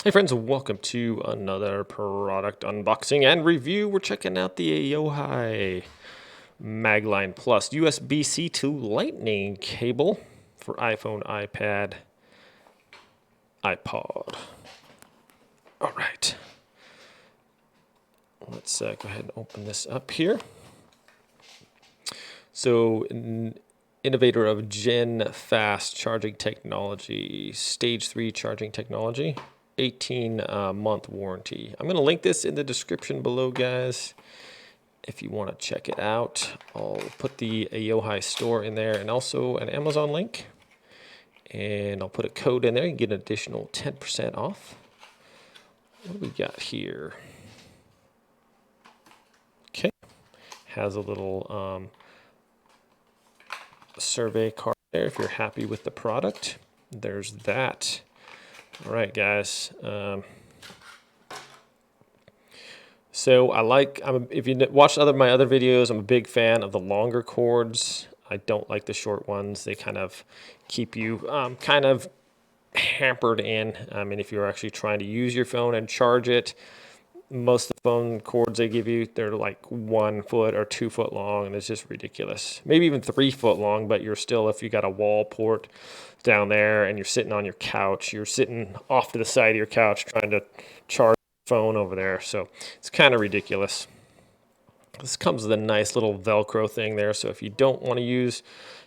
Hey friends, welcome to another product unboxing and review. We're checking out the Aohi Magline Plus USB-C to Lightning cable for iPhone, iPad, iPod. All right, let's go ahead and open this up here. So, innovator of Gen fast charging technology, stage 3 charging technology. 18-month warranty. I'm going to link this in the description below, guys, if you want to check it out. I'll put the Aohi store in there and also an Amazon link. And I'll put a code in there. You can get an additional 10% off. What do we got here? Okay. Has a little survey card there if you're happy with the product. There's that. All right, guys. So if you watched my other videos, I'm a big fan of the longer cords. I don't like the short ones. They kind of keep you kind of hampered in. I mean, if you're actually trying to use your phone and charge it, most of the phone cords they give you, they're like 1 foot or 2 foot long, and it's just ridiculous. Maybe even 3 foot long, but you're still, if you got a wall port down there and you're sitting on your couch, you're sitting off to the side of your couch trying to charge your phone over there. So it's kind of ridiculous. This comes with a nice little Velcro thing there. So if you don't want to use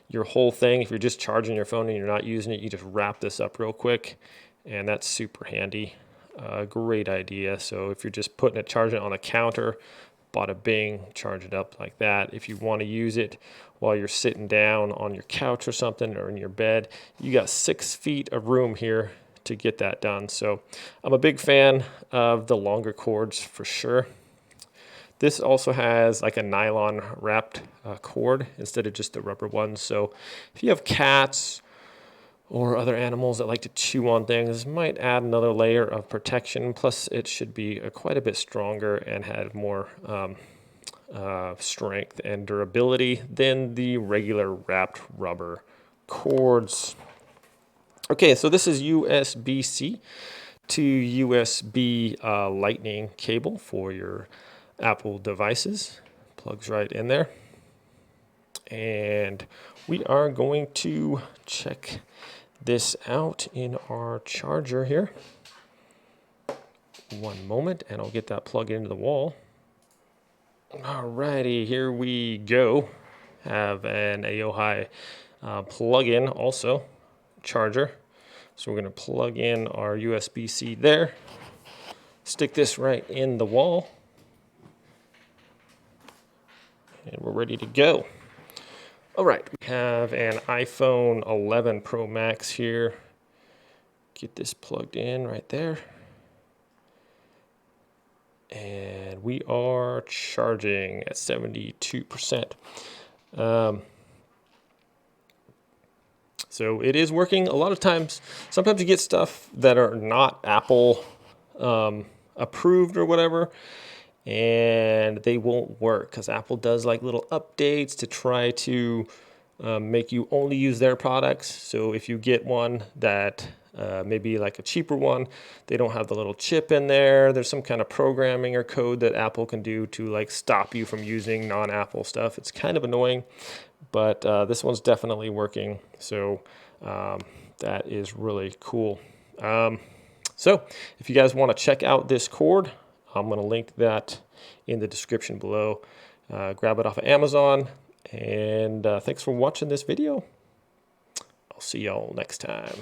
your whole thing, if you're just charging your phone and you're not using it, you just wrap this up real quick, and that's super handy. Great idea. So if you're just putting it, charging it on the counter, bada bing, charge it up like that. If you want to use it while you're sitting down on your couch or something, or in your bed, you got 6 feet of room here to get that done. So I'm a big fan of the longer cords for sure. This also has like a nylon wrapped cord instead of just the rubber ones. So if you have cats or other animals that like to chew on things, this might add another layer of protection. Plus, it should be quite a bit stronger and have more strength and durability than the regular wrapped rubber cords. Okay, so this is USB-C to USB Lightning cable for your Apple devices. Plugs right in there. And we are going to check this out in our charger here. One moment, and I'll get that plugged into the wall. Alrighty, here we go. Have an Aohi plug-in also, charger. So we're going to plug in our USB-C there. Stick this right in the wall. And we're ready to go. All right, we have an iPhone 11 Pro Max here. Get this plugged in right there. And we are charging at 72%. So it is working. A lot of times, sometimes you get stuff that are not Apple approved or whatever, and they won't work because Apple does like little updates to try to make you only use their products. So if you get one that maybe like a cheaper one, they don't have the little chip in there. There's some kind of programming or code that Apple can do to like stop you from using non-Apple stuff. It's kind of annoying, but this one's definitely working. So that is really cool. So if you guys want to check out this cord, I'm going to link that in the description below. Grab it off of Amazon. And thanks for watching this video. I'll see y'all next time.